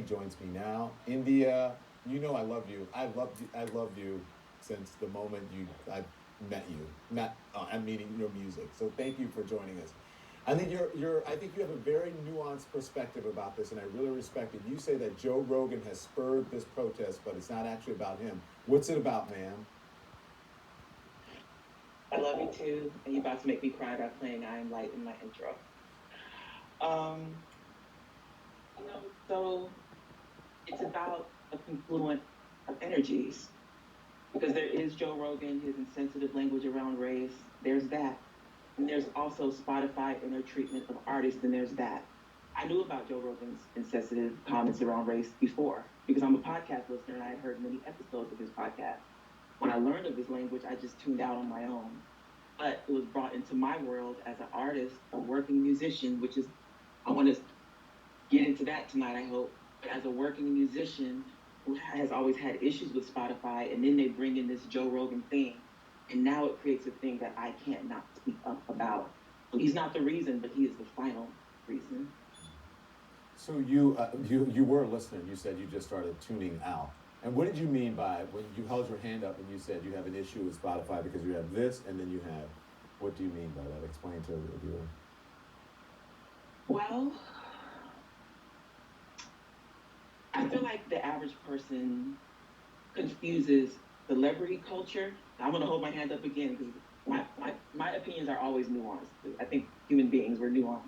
She joins me now. India, you know I love you. I love you since the moment I met you. Not I'm meeting your music. So thank you for joining us. I think I think you have a very nuanced perspective about this, and I really respect it. You say that Joe Rogan has spurred this protest, but it's not actually about him. What's it about, ma'am? I love you too, and you're about to make me cry by playing I Am Light in my intro. Um, so it's about a confluence of energies because there is Joe Rogan, his insensitive language around race. There's that. And there's also Spotify and their treatment of artists, and there's that. I knew about Joe Rogan's insensitive comments around race before because I'm a podcast listener and I had heard many episodes of his podcast. When I learned of his language, I just tuned out on my own. But it was brought into my world as an artist, a working musician, which is, I want to get into that tonight, I hope. But as a working musician who has always had issues with Spotify, and then they bring in this Joe Rogan thing, and now it creates a thing that I can't not speak up about. So he's not the reason, but he is the final reason. So you were a listener. You said you just started tuning out. And what did you mean by when you held your hand up and you said you have an issue with Spotify because you have this and then you have, what do you mean by that? Explain to the viewer. Well, I feel like the average person confuses celebrity culture. I'm going to hold my hand up again because my opinions are always nuanced. I think human beings were nuanced.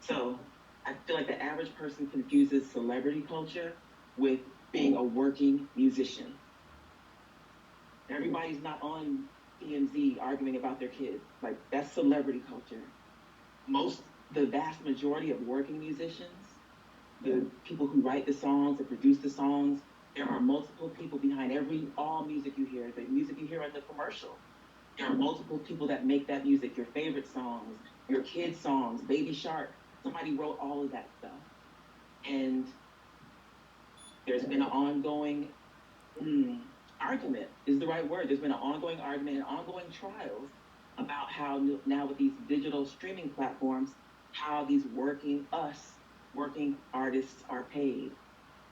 So I feel like the average person confuses celebrity culture with being a working musician. Everybody's not on TMZ arguing about their kids. Like, that's celebrity culture. The vast majority of working musicians, the people who write the songs and produce the songs, there are multiple people behind all music you hear, the music you hear in the commercial. There are multiple people that make that music, your favorite songs, your kids' songs, Baby Shark. Somebody wrote all of that stuff. And there's been an ongoing argument, is the right word. There's been an ongoing argument and ongoing trials about how now with these digital streaming platforms, how these working artists are paid.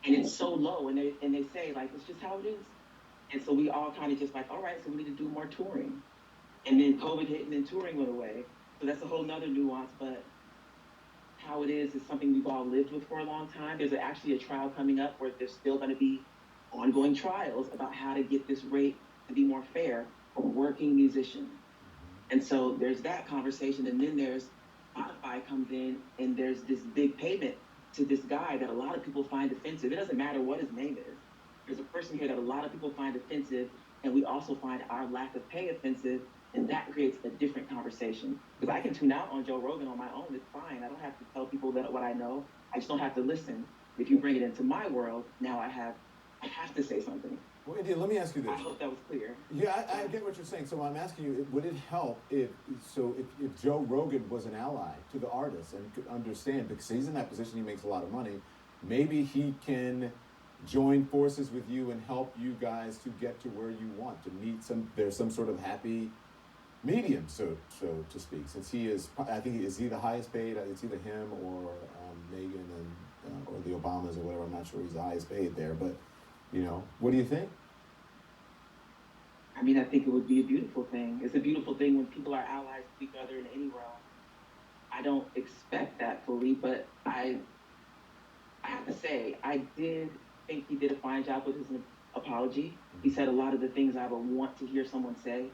And it's so low, and they say, like, it's just how it is. And so we all kind of just like, all right, so we need to do more touring. And then COVID hit and then touring went away. So that's a whole nother nuance, but how it is something we've all lived with for a long time. There's actually a trial coming up where there's still going to be ongoing trials about how to get this rate to be more fair for working musicians. And so there's that conversation, and then there's Spotify comes in, and there's this big payment to this guy that a lot of people find offensive. It doesn't matter what his name is. There's a person here that a lot of people find offensive, and we also find our lack of pay offensive, and that creates a different conversation. Because I can tune out on Joe Rogan on my own. It's fine. I don't have to tell people that what I know. I just don't have to listen. If you bring it into my world, now I have to say something. Well, India, let me ask you this. I hope that was clear. Yeah, I get what you're saying. So I'm asking you, would it help if Joe Rogan was an ally to the artist and could understand, because he's in that position, he makes a lot of money, maybe he can join forces with you and help you guys to get to where you want, to meet there's some sort of happy medium, so to speak, since he is, I think, is he the highest paid? It's either him or Megan and or the Obamas or whatever. I'm not sure he's the highest paid there, but what do you think? I mean, I think it would be a beautiful thing. It's a beautiful thing when people are allies to each other in any realm. I don't expect that fully, but I have to say, I did think he did a fine job with his apology. He said a lot of the things I would want to hear someone say.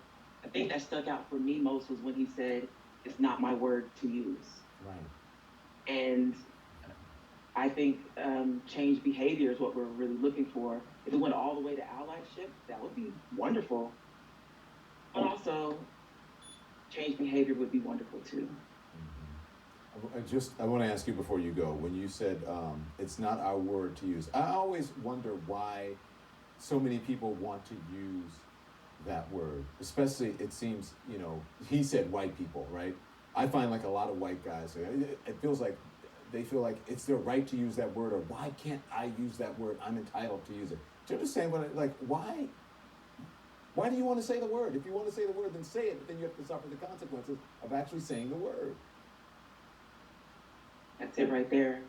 I think that stuck out for me most was when he said, "It's not my word to use." Right. And I think change behavior is what we're really looking for. If it went all the way to allyship, that would be wonderful. But also, change behavior would be wonderful too. I want to ask you before you go, when you said it's not our word to use, I always wonder why so many people want to use that word, especially, it seems, he said white people, right? I find like a lot of white guys, it feels like they feel like it's their right to use that word, or why can't I use that word? I'm entitled to use it. Do you understand why? Why do you want to say the word? If you want to say the word, then say it, but then you have to suffer the consequences of actually saying the word. That's it right there.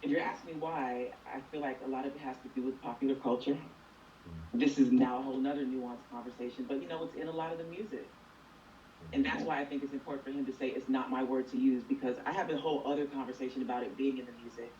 if you're asking me why, I feel like a lot of it has to do with popular culture. This is now a whole nother nuanced conversation, but it's in a lot of the music. And that's why I think it's important for him to say it's not my word to use, because I have a whole other conversation about it being in the music.